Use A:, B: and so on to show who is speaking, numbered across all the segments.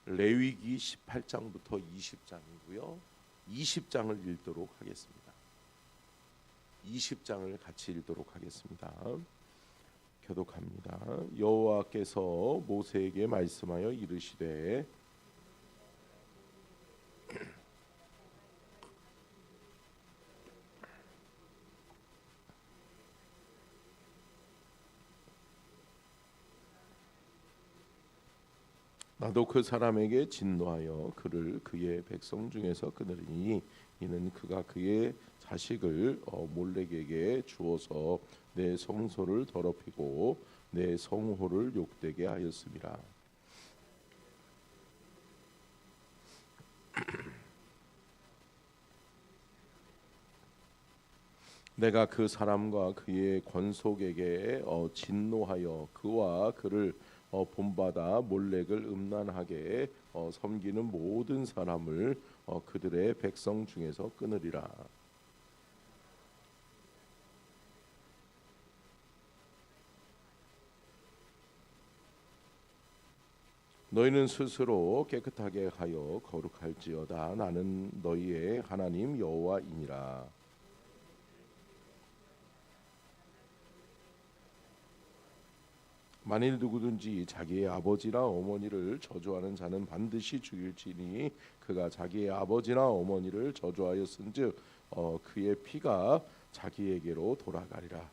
A: 레위기 18장부터 20장이고요. 20장을 읽도록 하겠습니다. 20장을 같이 읽도록 하겠습니다. 교독합니다. 여호와께서 모세에게 말씀하여 이르시되 나도 그 사람에게 진노하여 그를 그의 백성 중에서 끊으리니 이는 그가 그의 자식을 몰렉에게 주어서 내 성소를 더럽히고 내 성호를 욕되게 하였음이라. 내가 그 사람과 그의 권속에게 진노하여 그와 그를 본받아 몰렉을 음란하게 섬기는 모든 사람을 그들의 백성 중에서 끊으리라. 너희는 스스로 깨끗하게 하여 거룩할지어다. 나는 너희의 하나님 여호와이니라. 만일 누구든지 자기의 아버지나 어머니를 저주하는 자는 반드시 죽일지니 그가 자기의 아버지나 어머니를 저주하였은즉 그의 피가 자기에게로 돌아가리라.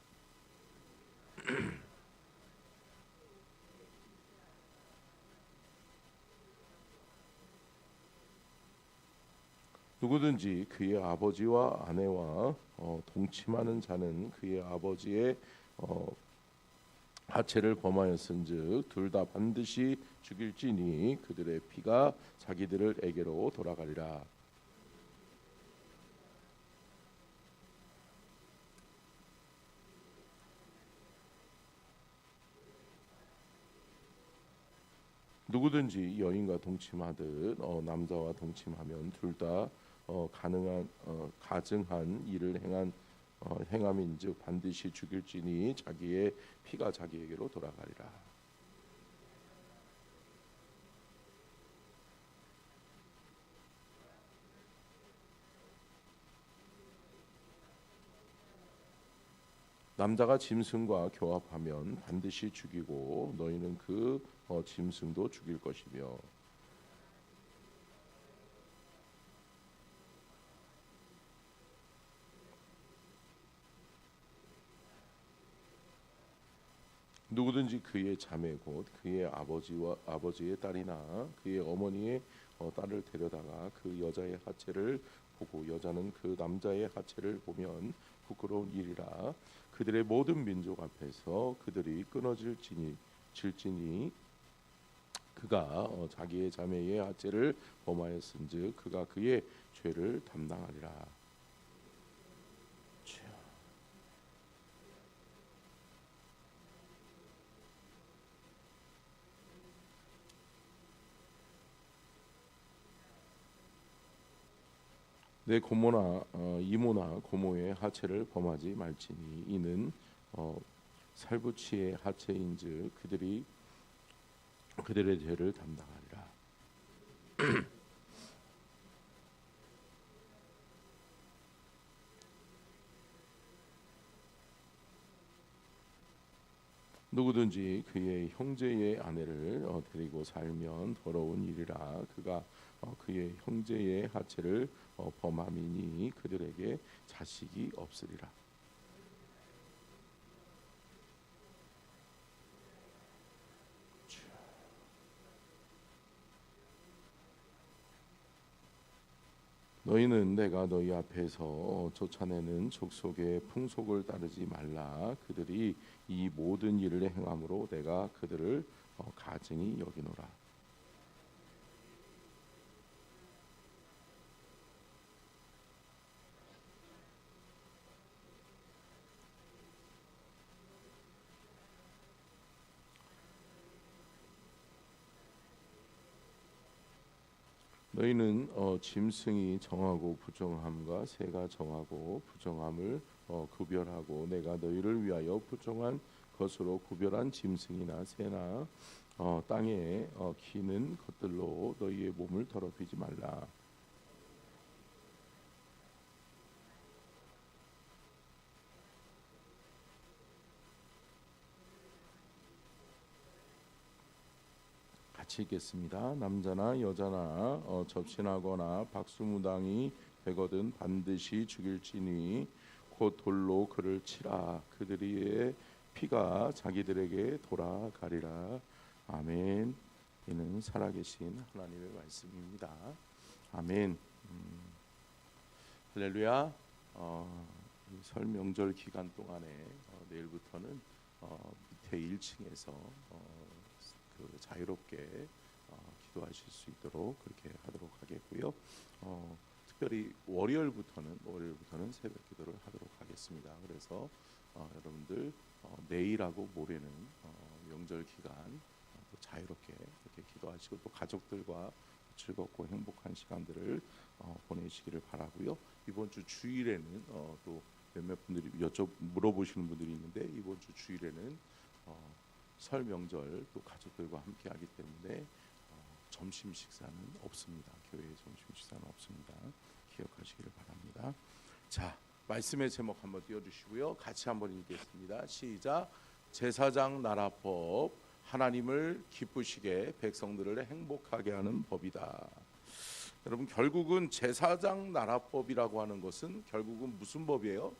A: 누구든지 그의 아버지와 아내와 동침하는 자는 그의 아버지의 하체를 범하였은즉 둘 다 반드시 죽일지니 그들의 피가 자기들에게로 돌아가리라. 누구든지 여인과 동침하듯 남자와 동침하면 둘 다 가증한 일을 행함인즉 반드시 죽일지니 자기의 피가 자기에게로 돌아가리라. 남자가 짐승과 교합하면 반드시 죽이고 너희는 그 짐승도 죽일 것이며 누구든지 그의 자매 곧 그의 아버지의 딸이나 그의 어머니의 딸을 데려다가 그 여자의 하체를 보고 여자는 그 남자의 하체를 보면 부끄러운 일이라. 그들의 모든 민족 앞에서 그들이 끊어질지니 그가 자기의 자매의 하체를 범하였은즉 그가 그의 죄를 담당하리라. 내 고모나 이모나 고모의 하체를 범하지 말지니 이는 살부치의 하체인즉 그들의 죄를 담당하리라. 누구든지 그의 형제의 아내를 데리고 살면 더러운 일이라. 그가 그의 형제의 하체를 범함이니 그들에게 자식이 없으리라. 너희는 내가 너희 앞에서 쫓아내는 족속의 풍속을 따르지 말라. 그들이 이 모든 일을 행함으로 내가 그들을 가증히 여기노라. 너희는 짐승이 정하고 부정함과 새가 정하고 부정함을 구별하고 내가 너희를 위하여 부정한 것으로 구별한 짐승이나 새나 땅에 기는 것들로 너희의 몸을 더럽히지 말라. 같이 읽겠습니다. 남자나 여자나 접신하거나 박수무당이 되거든 반드시 죽일지니 곧 돌로 그를 치라. 그들의 피가 자기들에게 돌아가리라. 아멘. 이는 살아계신 하나님의 말씀입니다. 아멘. 할렐루야. 설 명절 기간 동안에 내일부터는 밑에 1층에서 자유롭게 기도하실 수 있도록 그렇게 하도록 하겠고요. 특별히 월요일부터는 새벽 기도를 하도록 하겠습니다. 그래서 여러분들 내일하고 모레는 명절 기간 또 자유롭게 이렇게 기도하시고 또 가족들과 즐겁고 행복한 시간들을 보내시기를 바라고요. 이번 주 주일에는 또 몇몇 분들이 물어보시는 분들이 있는데 이번 주 주일에는 설 명절 또 가족들과 함께하기 때문에 점심 식사는 없습니다. 교회에 점심 식사는 없습니다. 기억하시기를 바랍니다. 자, 말씀의 제목 한번 띄워주시고요. 같이 한번 읽겠습니다. 시작. 제사장 나라법, 하나님을 기쁘시게 백성들을 행복하게 하는 법이다. 여러분, 결국은 제사장 나라법이라고 하는 것은 결국은 무슨 법이에요?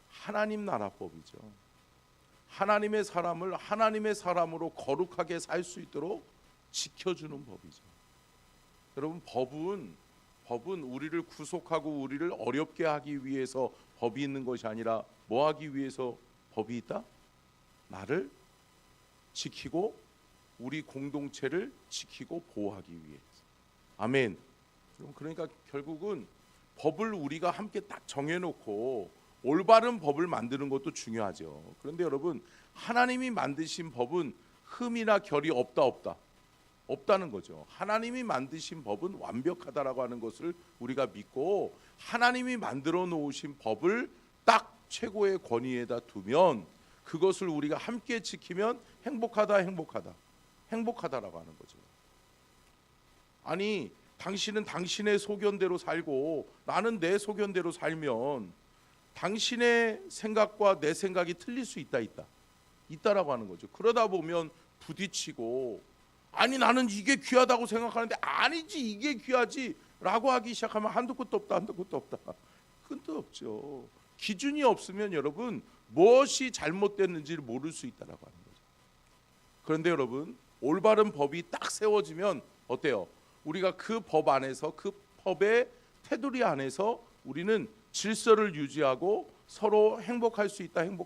A: 하나님 나라법이죠. 하나님의 사람을 하나님의 사람으로 거룩하게 살 수 있도록 지켜주는 법이죠. 여러분, 법은 우리를 구속하고 우리를 어렵게 하기 위해서 법이 있는 것이 아니라 뭐 하기 위해서 법이 있다? 나를 지키고 우리 공동체를 지키고 보호하기 위해서. 아멘. 그러니까 결국은 법을 우리가 함께 딱 정해놓고 올바른 법을 만드는 것도 중요하죠. 그런데 여러분, 하나님이 만드신 법은 흠이나 결이 없다는 거죠. 하나님이 만드신 법은 완벽하다라고 하는 것을 우리가 믿고 하나님이 만들어 놓으신 법을 딱 최고의 권위에다 두면 그것을 우리가 함께 지키면 행복하다라고 하는 거죠. 아니, 당신은 당신의 소견대로 살고 나는 내 소견대로 살면 당신의 생각과 내 생각이 틀릴 수 있다라고 하는 거죠. 그러다 보면 부딪히고, 아니 나는 이게 귀하다고 생각하는데 아니지 이게 귀하지 라고 하기 시작하면 한도 끝도 없다. 끝도 없죠. 기준이 없으면 여러분 무엇이 잘못됐는지를 모를 수 있다라고 하는 거죠. 그런데 여러분, 올바른 법이 딱 세워지면 어때요? 우리가 그 법 안에서, 그 법의 테두리 안에서 우리는 질서를 유지하고 서로 행복할 수 있다라고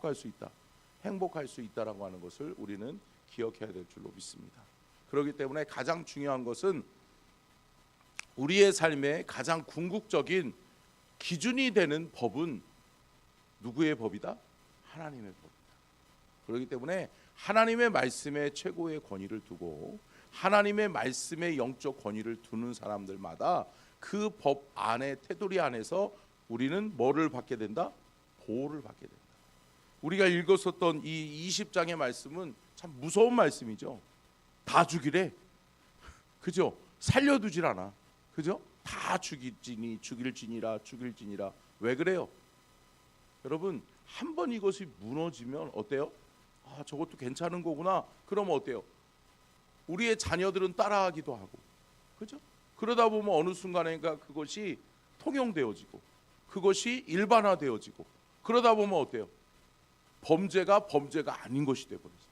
A: 하는 것을 우리는 기억해야 될 줄로 믿습니다. 그렇기 때문에 가장 중요한 것은 우리의 삶의 가장 궁극적인 기준이 되는 법은 누구의 법이다? 하나님의 법이다. 그렇기 때문에 하나님의 말씀에 최고의 권위를 두고 하나님의 말씀에 영적 권위를 두는 사람들마다 그 법 안에, 테두리 안에서 우리는 뭐를 받게 된다? 보호를 받게 된다. 우리가 읽었었던 이 20장의 말씀은 참 무서운 말씀이죠. 다 죽이래. 그죠? 살려두질 않아. 그죠? 다 죽일지니라. 왜 그래요? 여러분, 한번 이것이 무너지면 어때요? 아, 저것도 괜찮은 거구나. 그러면 어때요? 우리의 자녀들은 따라하기도 하고, 그죠? 그러다 보면 어느 순간인가 그것이 통용되어지고, 그것이 일반화되어지고, 그러다 보면 어때요? 범죄가 아닌 것이 되어버리죠.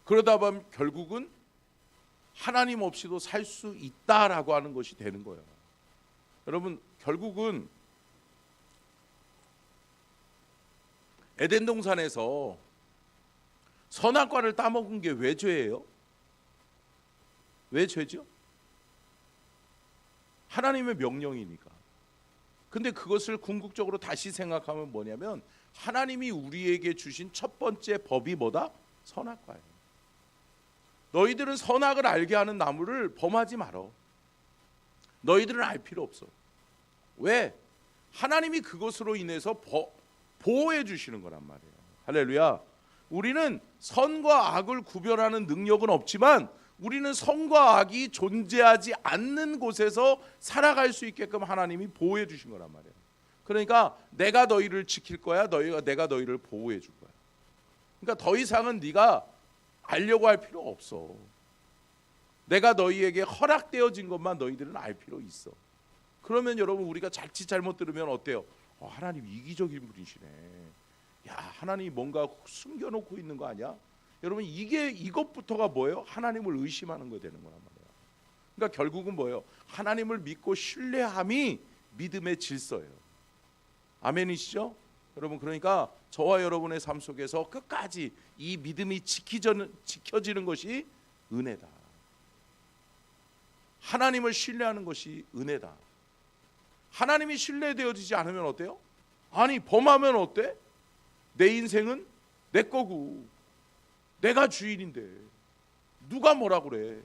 A: 그러다 보면 결국은 하나님 없이도 살 수 있다라고 하는 것이 되는 거예요. 여러분, 결국은 에덴 동산에서 선악과를 따먹은 게 왜 죄예요? 왜 죄죠? 하나님의 명령이니까. 근데 그것을 궁극적으로 다시 생각하면 뭐냐면 하나님이 우리에게 주신 첫 번째 법이 뭐다? 선악과예요. 너희들은 선악을 알게 하는 나무를 범하지 말어. 너희들은 알 필요 없어. 왜? 하나님이 그것으로 인해서 보호해 주시는 거란 말이에요. 할렐루야. 우리는 선과 악을 구별하는 능력은 없지만 우리는 성과 악이 존재하지 않는 곳에서 살아갈 수 있게끔 하나님이 보호해 주신 거란 말이에요. 그러니까 내가 너희를 지킬 거야. 내가 너희를 보호해 줄 거야. 그러니까 더 이상은 네가 알려고 할 필요 없어. 내가 너희에게 허락되어진 것만 너희들은 알 필요 있어. 그러면 여러분 우리가 자칫 잘못 들으면 어때요? 하나님 이기적인 분이시네. 야, 하나님이 뭔가 숨겨놓고 있는 거 아니야? 여러분 이것부터가 뭐예요? 하나님을 의심하는 거 되는 거란 말이에요. 그러니까 결국은 뭐예요? 하나님을 믿고 신뢰함이 믿음의 질서예요. 아멘이시죠? 여러분, 그러니까 저와 여러분의 삶 속에서 끝까지 이 믿음이 지켜지는 것이 은혜다. 하나님을 신뢰하는 것이 은혜다. 하나님이 신뢰되어지지 않으면 어때요? 아니, 범하면 어때? 내 인생은 내 거고 내가 주인인데 누가 뭐라 그래?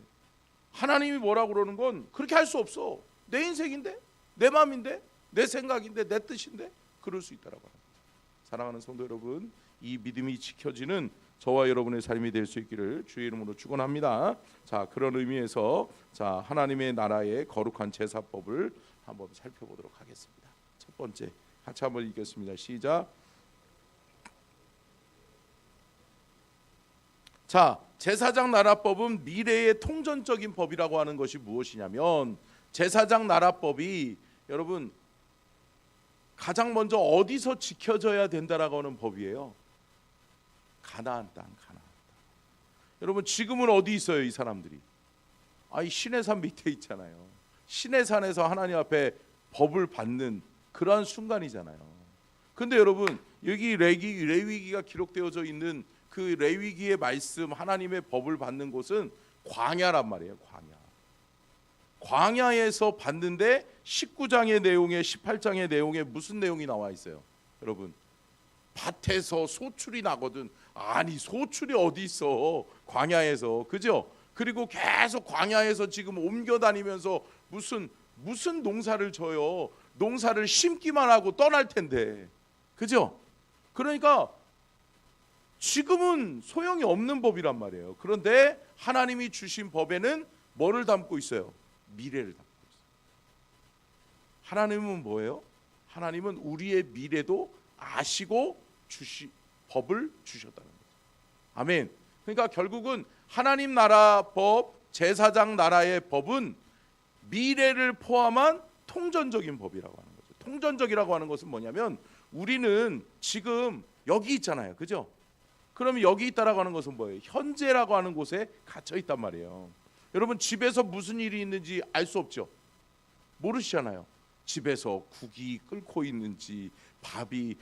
A: 하나님이 뭐라 그러는 건 그렇게 할 수 없어. 내 인생인데, 내 마음인데, 내 생각인데, 내 뜻인데 그럴 수 있다라고 합니다. 사랑하는 성도 여러분, 이 믿음이 지켜지는 저와 여러분의 삶이 될 수 있기를 주의 이름으로 축원합니다. 자, 그런 의미에서 하나님의 나라의 거룩한 제사법을 한번 살펴보도록 하겠습니다. 첫 번째, 같이 한번 읽겠습니다. 시작. 자, 제사장 나라법은 미래의 통전적인 법이라고 하는 것이 무엇이냐면, 제사장 나라법이 여러분 가장 먼저 어디서 지켜져야 된다라고 하는 법이에요. 가나안 땅. 여러분 지금은 어디 있어요 이 사람들이? 이 시내산 밑에 있잖아요. 시내산에서 하나님 앞에 법을 받는 그러한 순간이잖아요. 근데 여러분 여기 레위기가 기록되어져 있는 그 레위기의 말씀, 하나님의 법을 받는 곳은 광야란 말이에요. 광야에서 받는데 19장의 내용에 18장의 내용에 무슨 내용이 나와 있어요? 여러분, 밭에서 소출이 나거든. 아니, 소출이 어디 있어? 광야에서. 그죠? 그리고 계속 광야에서 지금 옮겨 다니면서 무슨 농사를 져요. 농사를 심기만 하고 떠날 텐데. 그죠? 그러니까 지금은 소용이 없는 법이란 말이에요. 그런데 하나님이 주신 법에는 뭐를 담고 있어요? 미래를 담고 있어요. 하나님은 뭐예요? 하나님은 우리의 미래도 아시고 법을 주셨다는 거죠. 아멘. 그러니까 결국은 하나님 나라 법, 제사장 나라의 법은 미래를 포함한 통전적인 법이라고 하는 거죠. 통전적이라고 하는 것은 뭐냐면 우리는 지금 여기 있잖아요. 그죠? 그러면 여기 있다라고 하는 것은 뭐예요? 현재라고 하는 곳에 갇혀 있단 말이에요. 여러분 집에서 무슨 일이 있는지 알 수 없죠. 모르시잖아요. 집에서 국이 끓고 있는지, 밥이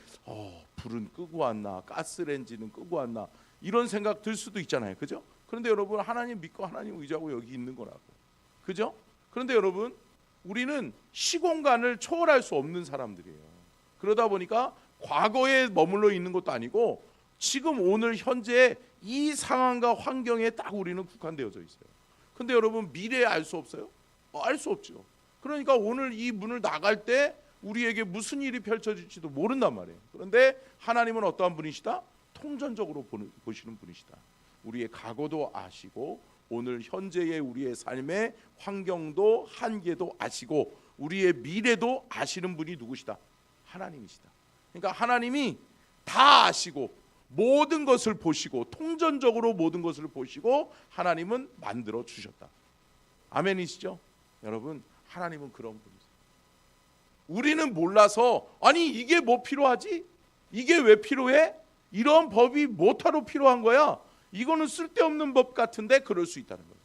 A: 불은 끄고 왔나, 가스레인지는 끄고 왔나, 이런 생각 들 수도 있잖아요. 그죠? 그런데 여러분 하나님 믿고 하나님 의지하고 여기 있는 거라고. 그죠? 그런데 여러분 우리는 시공간을 초월할 수 없는 사람들이에요. 그러다 보니까 과거에 머물러 있는 것도 아니고 지금 오늘 현재 이 상황과 환경에 딱 우리는 국한되어져 있어요. 근데 여러분 미래에 알 수 없어요? 알 수 없죠. 그러니까 오늘 이 문을 나갈 때 우리에게 무슨 일이 펼쳐질지도 모른단 말이에요. 그런데 하나님은 어떠한 분이시다? 통전적으로 보시는 분이시다. 우리의 과거도 아시고 오늘 현재의 우리의 삶의 환경도 한계도 아시고 우리의 미래도 아시는 분이 누구시다? 하나님이시다. 그러니까 하나님이 다 아시고 모든 것을 보시고 통전적으로 모든 것을 보시고 하나님은 만들어 주셨다. 아멘이시죠? 여러분 하나님은 그런 분이세요. 우리는 몰라서 아니 이게 뭐 필요하지? 이게 왜 필요해? 이런 법이 뭐하러 필요한 거야? 이거는 쓸데없는 법 같은데 그럴 수 있다는 거예요.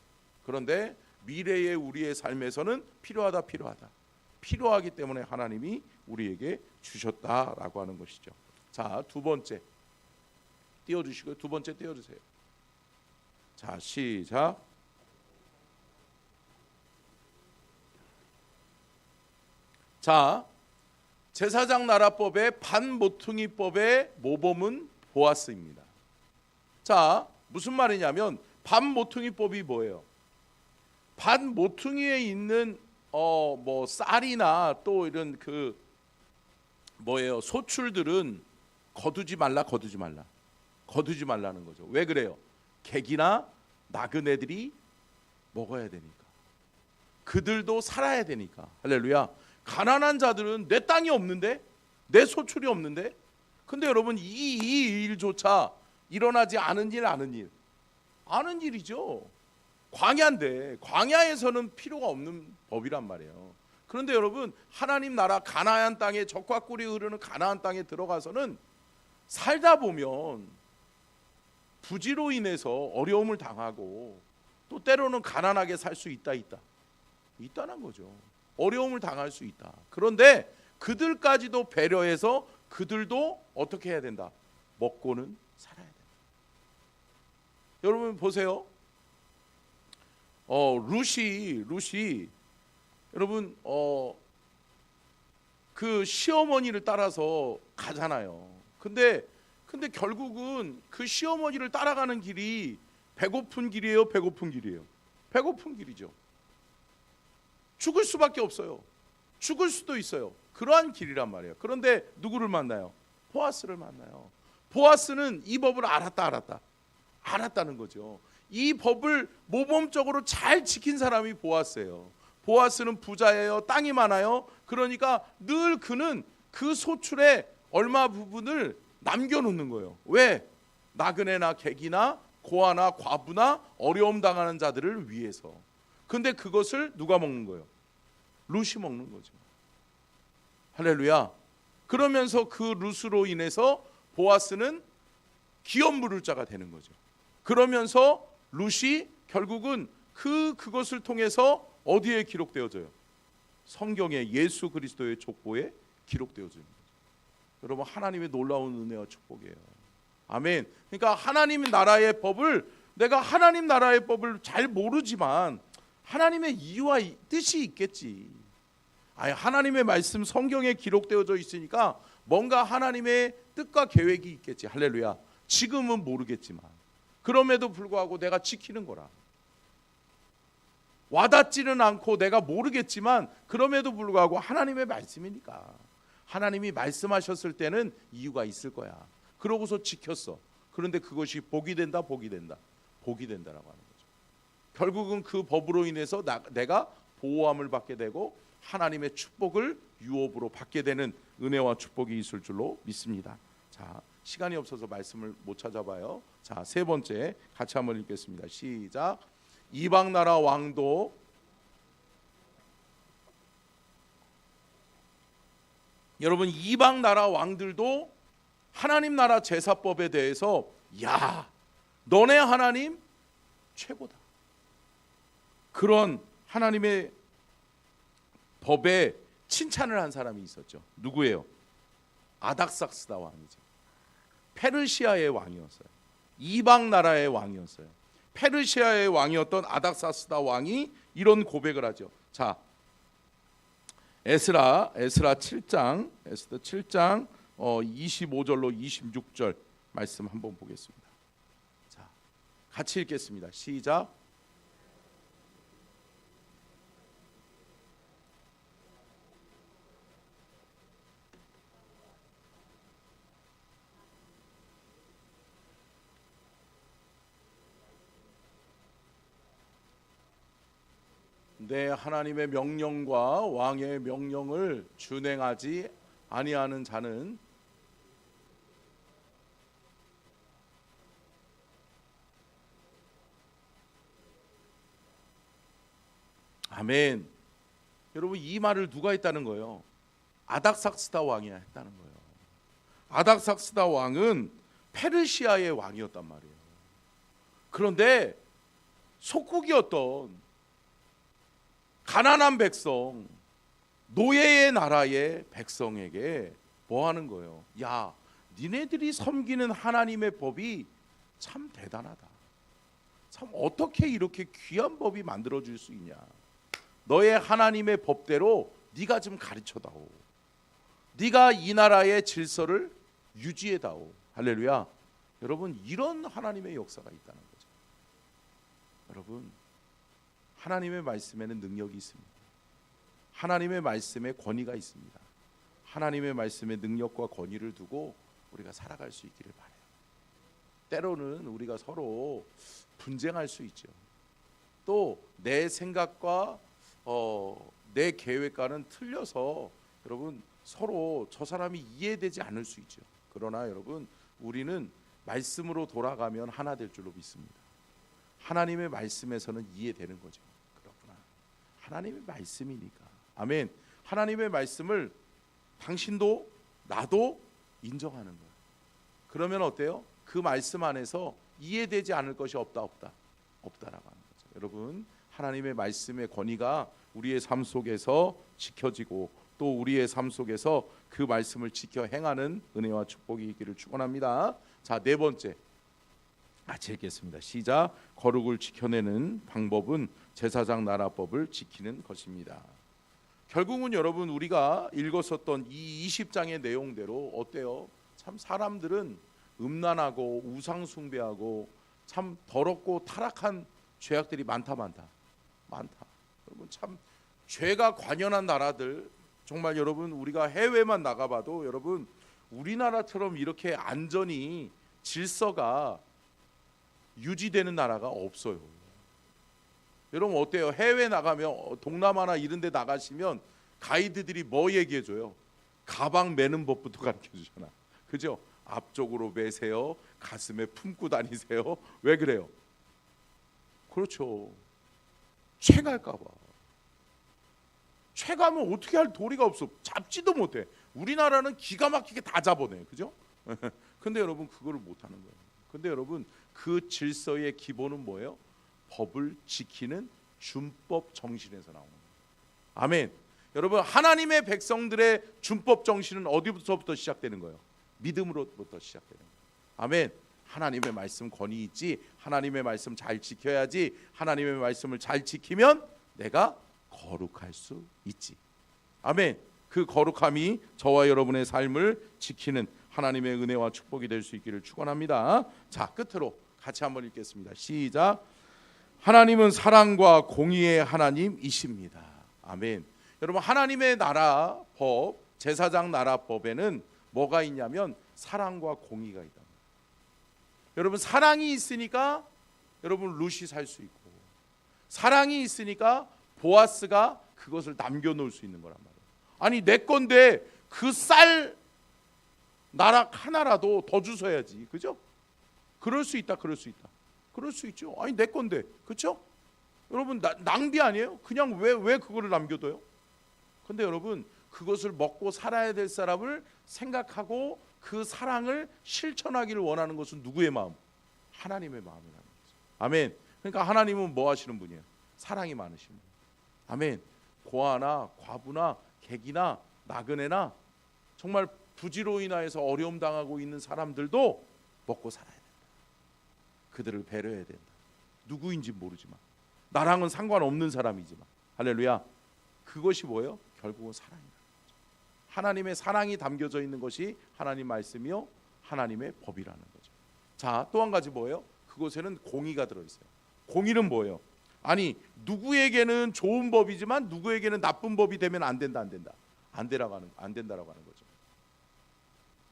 A: 그런데 미래의 우리의 삶에서는 필요하다. 필요하기 때문에 하나님이 우리에게 주셨다라고 하는 것이죠. 자, 두 번째 띄워주시고요. 두 번째 띄워주세요. 자, 시작. 자, 제사장 나라법의 반모퉁이법의 모범은 보아스입니다. 자, 무슨 말이냐면 반모퉁이법이 뭐예요? 반모퉁이에 있는 뭐 쌀이나 또 이런 그 뭐예요? 소출들은 거두지 말라는 거죠. 왜 그래요? 객이나 나그네들이
B: 먹어야 되니까. 그들도 살아야 되니까. 할렐루야. 가난한 자들은 내 땅이 없는데, 내 소출이 없는데, 근데 여러분 이 일조차 일어나지 않은 아는 일이죠. 광야인데 광야에서는 필요가 없는 법이란 말이에요. 그런데 여러분 하나님 나라 가나안 땅에 젖과 꿀이 흐르는 가나안 땅에 들어가서는 살다 보면 부지로 인해서 어려움을 당하고 또 때로는 가난하게 살 수 있다는 거죠. 어려움을 당할 수 있다. 그런데 그들까지도 배려해서 그들도 어떻게 해야 된다? 먹고는 살아야 된다. 여러분 보세요. 루시 여러분 그 시어머니를 따라서 가잖아요. 근데 결국은 그 시어머니를 따라가는 길이 배고픈 길이에요, 배고픈 길이죠. 죽을 수밖에 없어요. 죽을 수도 있어요. 그러한 길이란 말이에요. 그런데 누구를 만나요? 보아스를 만나요. 보아스는 이 법을 알았다는 거죠. 이 법을 모범적으로 잘 지킨 사람이 보아스예요. 보아스는 부자예요. 땅이 많아요. 그러니까 늘 그는 그 소출의 얼마 부분을 남겨놓는 거예요. 왜? 나그네나 객이나 고아나 과부나 어려움 당하는 자들을 위해서. 근데 그것을 누가 먹는 거예요? 룻이 먹는 거죠. 할렐루야. 그러면서 그 룻으로 인해서 보아스는 기업 물을 자가 되는 거죠. 그러면서 룻이 결국은 그것을 통해서 어디에 기록되어져요? 성경에 예수 그리스도의 족보에 기록되어져요. 여러분 하나님의 놀라운 은혜와 축복이에요. 아멘. 그러니까 하나님 나라의 법을 내가 하나님 나라의 법을 잘 모르지만 하나님의 이유와 뜻이 있겠지. 하나님의 말씀 성경에 기록되어져 있으니까 뭔가 하나님의 뜻과 계획이 있겠지. 할렐루야. 지금은 모르겠지만 그럼에도 불구하고 내가 지키는 거라. 와닿지는 않고 내가 모르겠지만 그럼에도 불구하고 하나님의 말씀이니까 하나님이 말씀하셨을 때는 이유가 있을 거야. 그러고서 지켰어. 그런데 그것이 복이 된다라고 하는 거죠. 결국은 그 법으로 인해서 내가 보호함을 받게 되고 하나님의 축복을 유업으로 받게 되는 은혜와 축복이 있을 줄로 믿습니다. 자, 시간이 없어서 말씀을 못 찾아봐요. 자, 세 번째 같이 한번 읽겠습니다. 시작. 이방 나라 왕도 여러분 이방 나라 왕들도 하나님 나라 제사법에 대해서 야, 너네 하나님 최고다. 그런 하나님의 법에 칭찬을 한 사람이 있었죠. 누구예요? 아닥삭스다 왕이죠. 페르시아의 왕이었어요. 이방 나라의 왕이었어요. 페르시아의 왕이었던 아닥사스다 왕이 이런 고백을 하죠. 자, 에스라 7장 25절로 26절 말씀 한번 보겠습니다. 자, 같이 읽겠습니다. 시작. 내 하나님의 명령과 왕의 명령을 준행하지 아니하는 자는 아멘. 여러분 이 말을 누가 했다는 거예요? 아닥삭스다 왕이 했다는 거예요. 아닥삭스다 왕은 페르시아의 왕이었단 말이에요. 그런데 속국이었던 가난한 백성, 노예의 나라의 백성에게 뭐 하는 거예요? 야, 니네들이 섬기는 하나님의 법이 참 대단하다. 참 어떻게 이렇게 귀한 법이 만들어질 수 있냐. 너의 하나님의 법대로 네가 좀 가르쳐다오. 네가 이 나라의 질서를 유지해다오. 할렐루야. 여러분 이런 하나님의 역사가 있다는 거죠. 여러분 하나님의 말씀에는 능력이 있습니다. 하나님의 말씀에 권위가 있습니다. 하나님의 말씀에 능력과 권위를 두고 우리가 살아갈 수 있기를 바라요. 때로는 우리가 서로 분쟁할 수 있죠. 또 내 생각과 내 계획과는 틀려서 여러분 서로 저 사람이 이해되지 않을 수 있죠. 그러나 여러분 우리는 말씀으로 돌아가면 하나 될 줄로 믿습니다. 하나님의 말씀에서는 이해되는 거죠. 그렇구나. 하나님의 말씀이니까. 아멘. 하나님의 말씀을 당신도 나도 인정하는 거예요. 그러면 어때요? 그 말씀 안에서 이해되지 않을 것이 없다라고 하는 거죠. 여러분 하나님의 말씀의 권위가 우리의 삶 속에서 지켜지고 또 우리의 삶 속에서 그 말씀을 지켜 행하는 은혜와 축복이 있기를 축원합니다. 자, 네 번째 같이 읽겠습니다. 시작. 거룩을 지켜내는 방법은 제사장 나라법을 지키는 것입니다. 결국은 여러분 우리가 읽었었던 이 20장의 내용대로 어때요? 참 사람들은 음란하고 우상 숭배하고 참 더럽고 타락한 죄악들이 많다. 여러분 참 죄가 관연한 나라들 정말 여러분 우리가 해외만 나가봐도 여러분 우리나라처럼 이렇게 안전이 질서가 유지되는 나라가 없어요. 여러분 어때요? 해외 나가면 동남아나 이런 데 나가시면 가이드들이 뭐 얘기해줘요? 가방 매는 법부터 가르쳐주잖아. 그죠? 앞쪽으로 매세요. 가슴에 품고 다니세요. 왜 그래요? 그렇죠. 채갈까 봐. 채가면 어떻게 할 도리가 없어. 잡지도 못해. 우리나라는 기가 막히게 다 잡아내. 그죠? 근데 여러분 그거를 못하는 거예요. 근데 여러분 그 질서의 기본은 뭐예요? 법을 지키는 준법 정신에서 나오는 거예요. 아멘. 여러분 하나님의 백성들의 준법 정신은 어디부터 시작되는 거예요? 믿음으로부터 시작되는 거예요. 아멘. 하나님의 말씀 권위 있지. 하나님의 말씀 잘 지켜야지. 하나님의 말씀을 잘 지키면 내가 거룩할 수 있지. 아멘. 그 거룩함이 저와 여러분의 삶을 지키는 하나님의 은혜와 축복이 될 수 있기를 축원합니다. 자, 끝으로 같이 한번 읽겠습니다. 시작. 하나님은 사랑과 공의의 하나님이십니다. 아멘. 여러분 하나님의 나라 법, 제사장 나라 법에는 뭐가 있냐면 사랑과 공의가 있다. 여러분 사랑이 있으니까 여러분 룻이 살 수 있고 사랑이 있으니까 보아스가 그것을 남겨놓을 수 있는 거란 말이에요. 아니 내 건데 그 쌀 나락 하나라도 더 주셔야지. 그죠? 그럴 수 있다. 그럴 수 있죠. 아니 내 건데. 그렇죠? 여러분 낭비 아니에요? 그냥 왜 그거를 남겨둬요? 근데 여러분 그것을 먹고 살아야 될 사람을 생각하고 그 사랑을 실천하기를 원하는 것은 누구의 마음? 하나님의 마음이라는 거죠. 아멘. 그러니까 하나님은 뭐 하시는 분이에요? 사랑이 많으신 분. 아멘. 고아나 과부나 객이나 나그네나 정말 부지로 인하여서 어려움 당하고 있는 사람들도 먹고 살아야 된다. 그들을 배려해야 된다. 누구인지 모르지만 나랑은 상관없는 사람이지만 할렐루야. 그것이 뭐예요? 결국은 사랑이다. 하나님의 사랑이 담겨져 있는 것이 하나님 말씀이요 하나님의 법이라는 거죠. 자, 또 한 가지 뭐예요? 그곳에는 공의가 들어있어요. 공의는 뭐예요? 아니 누구에게는 좋은 법이지만 누구에게는 나쁜 법이 되면 안 된다라고 하는 거죠.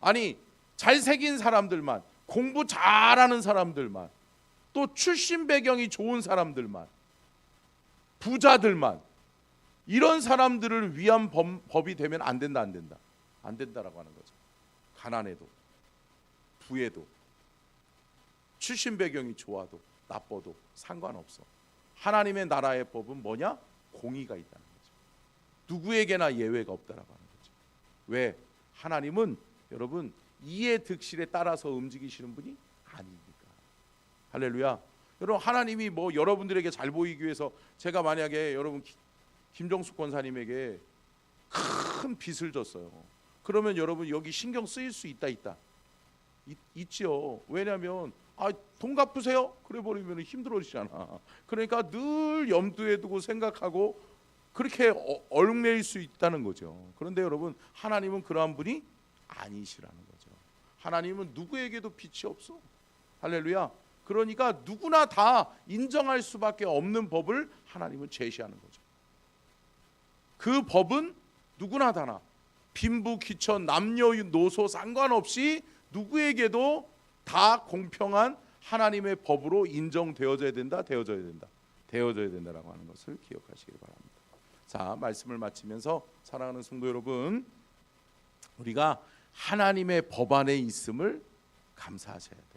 B: 아니 잘생긴 사람들만, 공부 잘하는 사람들만, 또 출신 배경이 좋은 사람들만, 부자들만 이런 사람들을 위한 법이 되면 안 된다라고 하는 거죠. 가난해도 부해도 출신 배경이 좋아도 나빠도 상관없어. 하나님의 나라의 법은 뭐냐? 공의가 있다는 거죠. 누구에게나 예외가 없다라고 하는 거죠. 왜? 하나님은 여러분 이해 득실에 따라서 움직이시는 분이 아니니까. 할렐루야. 여러분 하나님이 뭐 여러분들에게 잘 보이기 위해서 제가 만약에 여러분 김정숙 권사님에게 큰 빚을 졌어요. 그러면 여러분 여기 신경 쓰일 수 있죠. 왜냐하면 돈 갚으세요? 그래 버리면 힘들어지잖아. 그러니까 늘 염두에 두고 생각하고 그렇게 얽매일 수 있다는 거죠. 그런데 여러분 하나님은 그러한 분이 아니시라는 거죠. 하나님은 누구에게도 빚이 없어. 할렐루야. 그러니까 누구나 다 인정할 수밖에 없는 법을 하나님은 제시하는 거죠. 그 법은 누구나 다나 빈부 귀천 남녀노소 상관없이 누구에게도 다 공평한 하나님의 법으로 인정되어져야 된다. 되어져야 된다라고 하는 것을 기억하시길 바랍니다. 자, 말씀을 마치면서 사랑하는 성도 여러분, 우리가 하나님의 법 안에 있음을 감사하셔야 돼요.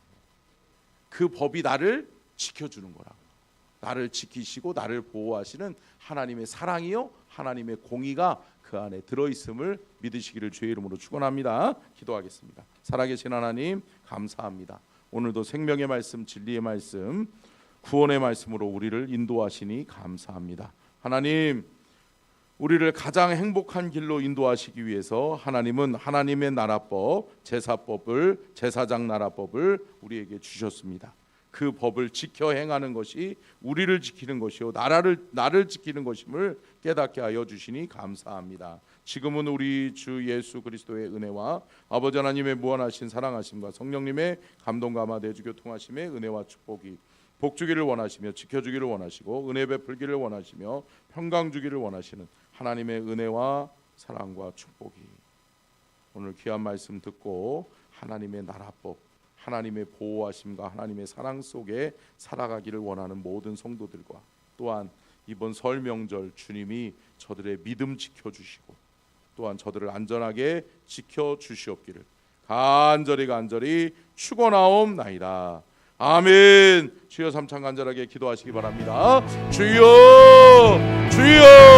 B: 그 법이 나를 지켜주는 거라고. 나를 지키시고 나를 보호하시는 하나님의 사랑이요 하나님의 공의가 그 안에 들어있음을 믿으시기를 주의 이름으로 축원합니다. 기도하겠습니다. 살아계신 하나님 감사합니다. 오늘도 생명의 말씀, 진리의 말씀, 구원의 말씀으로 우리를 인도하시니 감사합니다. 하나님, 우리를 가장 행복한 길로 인도하시기 위해서 하나님은 하나님의 나라법, 제사법을, 제사장 나라법을 우리에게 주셨습니다. 그 법을 지켜 행하는 것이 우리를 지키는 것이요 나를 지키는 것임을 깨닫게 하여 주시니 감사합니다. 지금은 우리 주 예수 그리스도의 은혜와 아버지 하나님의 무한하신 사랑하심과 성령님의 감동과 마대주 교통하심의 은혜와 축복이 복주기를 원하시며 지켜주기를 원하시고 은혜 베풀기를 원하시며 평강 주기를 원하시는 하나님의 은혜와 사랑과 축복이 오늘 귀한 말씀 듣고 하나님의 나라법, 하나님의 보호하심과 하나님의 사랑 속에 살아가기를 원하는 모든 성도들과 또한 이번 설 명절 주님이 저들의 믿음 지켜주시고 또한 저들을 안전하게 지켜주시옵기를 간절히 축원하옵나이다. 아멘. 주여 삼창 간절하게 기도하시기 바랍니다. 주여 주여